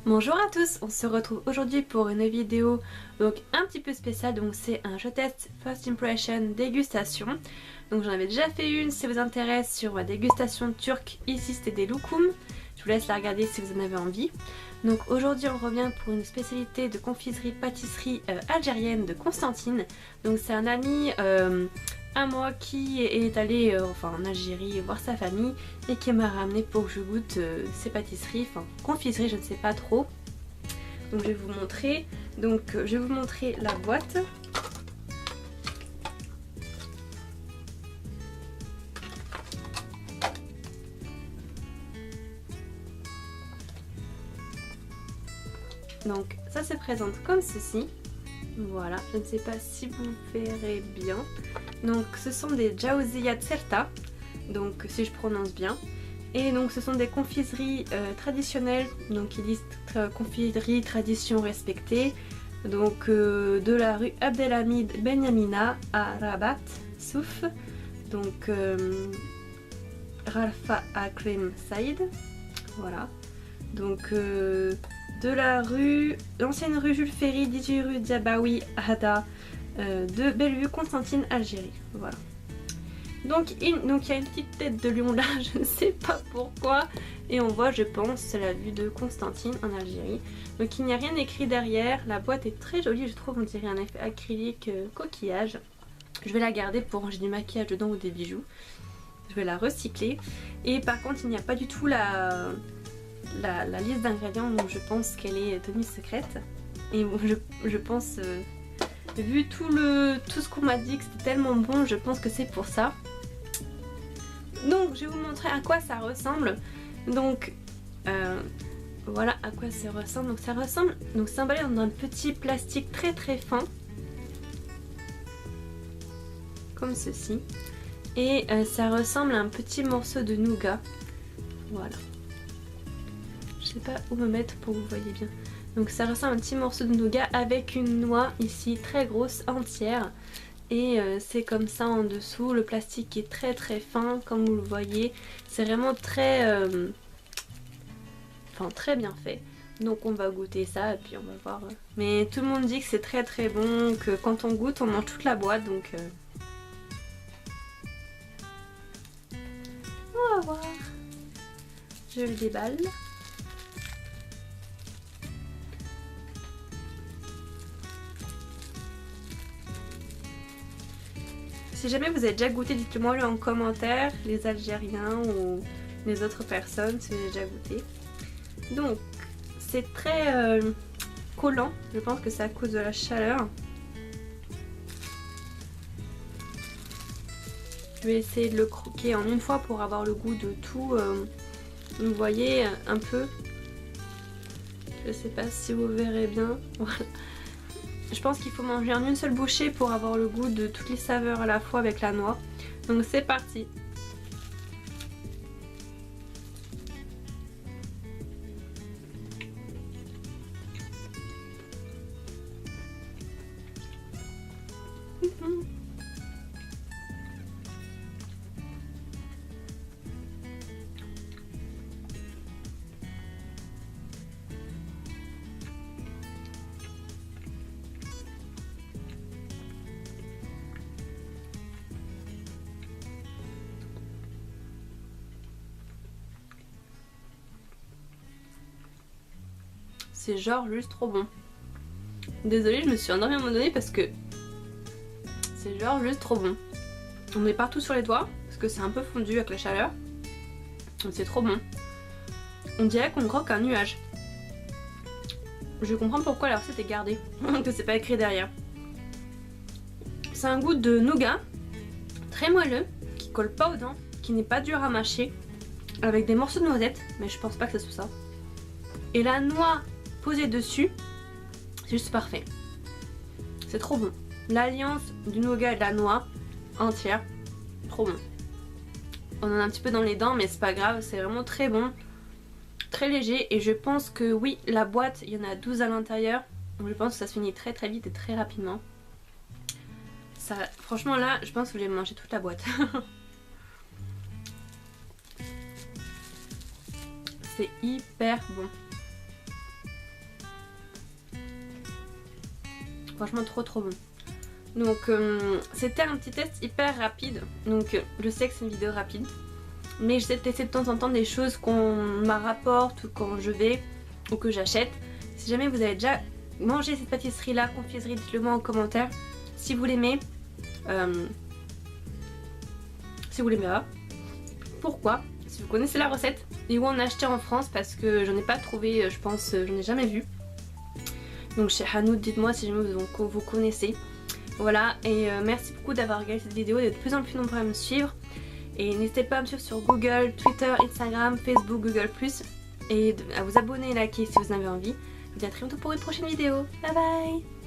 Bonjour à tous, on se retrouve aujourd'hui pour une vidéo donc un petit peu spéciale. Donc c'est un je teste First Impression dégustation. Donc j'en avais déjà fait une si vous intéresse sur ma dégustation turque. Ici c'était des loukoum. Je vous laisse la regarder si vous en avez envie. Donc aujourd'hui on revient pour une spécialité de confiserie pâtisserie algérienne de Constantine. Donc c'est un ami à moi qui est allé en Algérie voir sa famille et qui m'a ramené pour que je goûte ses pâtisseries, enfin confiserie je ne sais pas trop. Donc je vais vous montrer. Donc je vais vous montrer la boîte. Donc ça se présente comme ceci. Voilà, je ne sais pas si vous verrez bien. Donc ce sont des Jaouziyat Serta, donc si je prononce bien. Et donc ce sont des confiseries traditionnelles, donc ils disent confiserie tradition respectée. Donc de la rue Abdelhamid Benyamina à Rabat, Souf. Donc Ralfa Akrim Saïd. Voilà. Donc de la rue, l'ancienne rue Jules Ferry, 18 rue Diabaoui Hada, de Bellevue, Constantine, Algérie. Voilà. Donc il y a une petite tête de lion là, je ne sais pas pourquoi. Et on voit, je pense, la vue de Constantine en Algérie. Donc il n'y a rien écrit derrière. La boîte est très jolie, je trouve. On dirait un effet acrylique coquillage. Je vais la garder pour ranger du maquillage dedans ou des bijoux. Je vais la recycler. Et par contre, il n'y a pas du tout la liste d'ingrédients, donc je pense qu'elle est tenue secrète. Et je pense, vu tout ce qu'on m'a dit que c'était tellement bon, je pense que c'est pour ça. Donc je vais vous montrer à quoi ça ressemble. Donc voilà à quoi ça ressemble. Donc ça ressemble, donc c'est emballé dans un petit plastique très très fin, comme ceci. Et ça ressemble à un petit morceau de nougat. Voilà. Je sais pas où me mettre pour que vous voyez bien. Donc ça ressemble à un petit morceau de nougat avec une noix ici très grosse entière. Et c'est comme ça en dessous. Le plastique est très très fin comme vous le voyez. C'est vraiment très, très bien fait. Donc on va goûter ça et puis on va voir. Mais tout le monde dit que c'est très très bon, que quand on goûte on mange toute la boîte. Donc on va voir. Je le déballe. Si jamais vous avez déjà goûté, dites-le moi en commentaire, les Algériens ou les autres personnes si vous avez déjà goûté. Donc c'est très collant, je pense que c'est à cause de la chaleur. Je vais essayer de le croquer en une fois pour avoir le goût de tout. Vous voyez un peu. Je sais pas si vous verrez bien. Voilà. Je pense qu'il faut manger en une seule bouchée pour avoir le goût de toutes les saveurs à la fois avec la noix. Donc c'est parti. C'est genre juste trop bon. Désolée, je me suis endormie à un moment donné parce que c'est genre juste trop bon. On met partout sur les doigts parce que c'est un peu fondu avec la chaleur. C'est trop bon. On dirait qu'on croque un nuage. Je comprends pourquoi la recette est gardée, que c'est pas écrit derrière. C'est un goût de nougat, très moelleux, qui colle pas aux dents, qui n'est pas dur à mâcher, avec des morceaux de noisettes, mais je pense pas que ce soit ça. Et la noix posée dessus, c'est juste parfait. C'est trop bon. L'alliance du nougat et de la noix entière, trop bon. On en a un petit peu dans les dents mais c'est pas grave, c'est vraiment très bon. Très léger et je pense que oui, la boîte, il y en a 12 à l'intérieur. Donc je pense que ça se finit très très vite et très rapidement. Ça, franchement là, je pense que je vais manger toute la boîte. C'est hyper bon. franchement trop bon. Donc c'était un petit test hyper rapide, donc je sais que c'est une vidéo rapide, mais j'essaie de tester de temps en temps des choses qu'on me rapporte ou quand je vais ou que j'achète. Si jamais vous avez déjà mangé cette pâtisserie là, confiserie, dites-le moi en commentaire si vous l'aimez. Si vous l'aimez pas, pourquoi, si vous connaissez la recette et où en acheter en France, parce que j'en ai pas trouvé, je pense, j'en ai jamais vu. Donc chez Hanout, dites-moi si jamais vous connaissez. Voilà, et merci beaucoup d'avoir regardé cette vidéo et de plus en plus nombreux à me suivre. Et n'hésitez pas à me suivre sur Google, Twitter, Instagram, Facebook, Google+, et à vous abonner et liker si vous en avez envie. Je vous dis à très bientôt pour une prochaine vidéo. Bye bye.